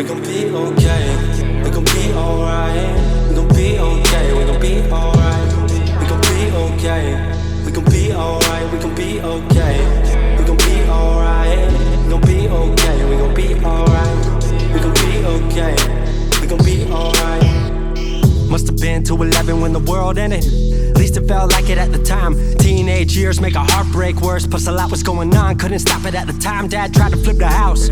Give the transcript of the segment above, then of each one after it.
We gon' be okay. We gon' be alright. We gon' be okay. We gon' be alright. We gon' be okay. We gon' be alright. We gon' be okay. We gon' be alright. We gon' be okay. We gon' be alright. We gon' be okay. We gon' be alright. Must've been 2:11 when the world ended. At least it felt like it at the time. Teenage years make a heartbreak worse. Plus a lot was going on, couldn't stop it at the time. Dad tried to flip the house.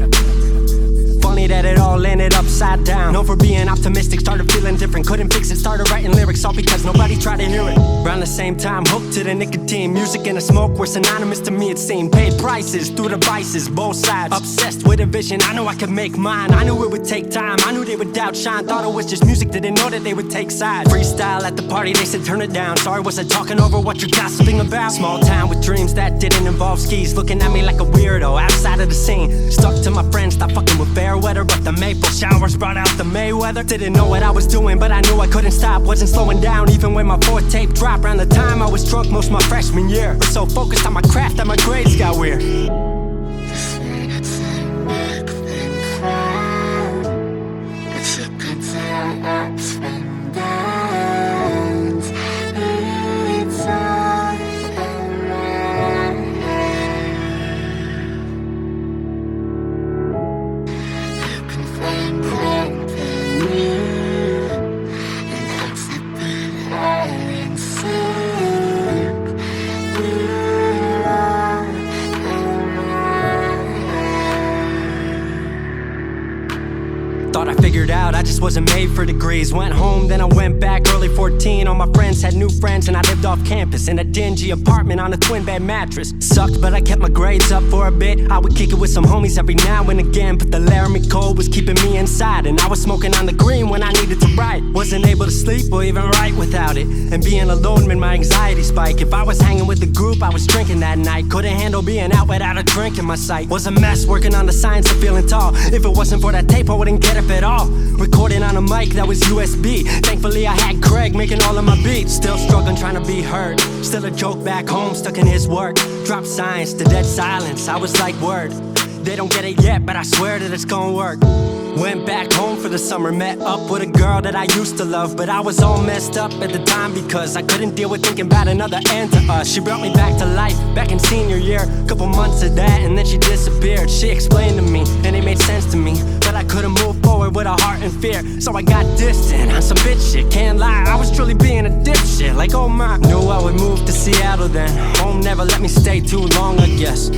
Funny that it all ended upside down. Known for being optimistic, started feeling different. Couldn't fix it, started writing lyrics all because nobody tried to hear it. Around the same time, hooked to the nicotine. Music and the smoke were synonymous to me, it seemed. Paid prices through devices, both sides. Obsessed with a vision, I knew I could make mine. I knew it would take time, I knew they would outshine. Thought it was just music, didn't know that they would take sides. Freestyle at the party, they said turn it down. Sorry, was I talking over what you're gossiping about? Small town with dreams that didn't involve skis. Looking at me like a weirdo, outside of the scene. Stuck to my friends, stopped fucking with fair weather. But the maple showers brought out the Mayweather. Didn't know what I was doing, but I knew I couldn't stop. Wasn't slowing down, even when my fourth tape dropped. Around the time I was drunk most of my freshman year. Was so focused on my craft that my grades got weird. Thought I figured out, I just wasn't made for degrees. Went home, then I went back, early 14. All my friends had new friends and I lived off campus in a dingy apartment on a twin bed mattress. Sucked, but I kept my grades up for a bit. I would kick it with some homies every now and again, but the Laramie cold was keeping me inside. And I was smoking on the green when I needed to write. Wasn't able to sleep or even write without it. And being alone made my anxiety spike. If I was hanging with the group, I was drinking that night. Couldn't handle being out without a drink in my sight. Was a mess working on the science of feeling tall. If it wasn't for that tape, I wouldn't get up at all. Recording on a mic that was USB. Thankfully I had Craig making all of my beats. Still struggling trying to be heard. Still a joke back home, stuck in his work. Dropped science to dead silence, I was like word. They don't get it yet, but I swear that it's gonna work. Went back home for the summer, met up with a girl that I used to love. But I was all messed up at the time because I couldn't deal with thinking about another end to us. She brought me back to life, back in senior year. Couple months of that and then she disappeared. She explained to me, and it made sense to me, that I couldn't move forward with a heart in fear. So I got distant on some bitch shit, can't lie, I was truly being a dipshit. Like oh my, knew I would move to Seattle then. Home never let me stay too long, I guess.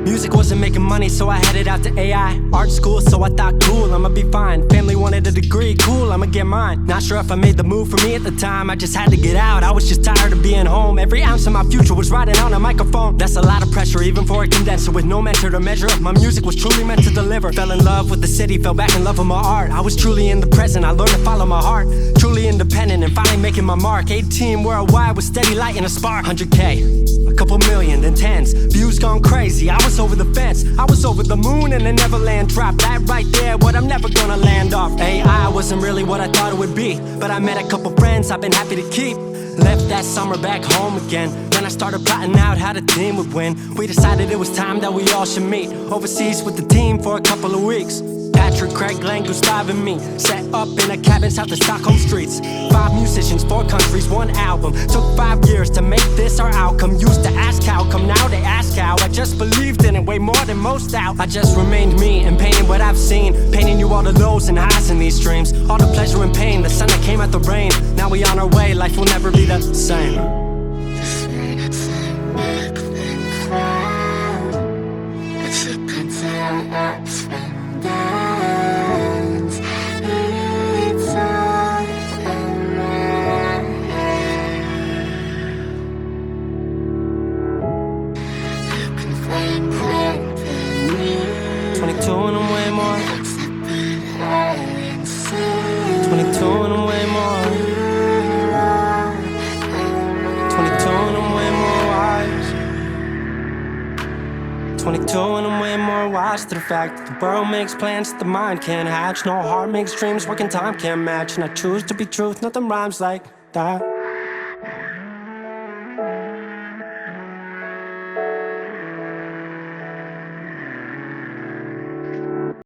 Music wasn't making money, so I headed out to AI art school, so I thought cool, I'ma be fine. Family wanted a degree, cool, I'ma get mine. Not sure if I made the move for me at the time, I just had to get out. I was just tired of being home. Every ounce of my future was riding on a microphone. That's a lot of pressure, even for a condenser with no mentor to measure up. My music was truly meant to deliver. Fell in love with the city, fell back in love with my art. I was truly in the present, I learned to follow my heart. Truly independent and finally making my mark. 18 worldwide with steady lighting a spark. 100K, a couple million, then tens. Views gone crazy, I was over the fence. I was over the moon and the Neverland drop. That right there, what I'm never gonna land off. AI wasn't really what I thought it would be, but I met a couple friends I've been happy to keep. Left that summer back home again. Then I started plotting out how the team would win. We decided it was time that we all should meet overseas with the team for a couple of weeks. Patrick, Craig, Glenn, Gustav, and me set up in a cabin south of Stockholm streets. 5 musicians, 4 countries, 1 album. Took 5 years to make this our outcome. Used to ask how come, now they ask how. I just believed in it way more than most out. I just remained me and painted what I've seen. Painting you all the lows and highs in these dreams. All the pleasure and pain, the sun that came out the rain. Now we on our way, life will never be the same. Clean. 22 and I'm way more wise to the fact that the world makes plans that the mind can't hatch. No heart makes dreams, working time can't match. And I choose to be truth, nothing rhymes like that.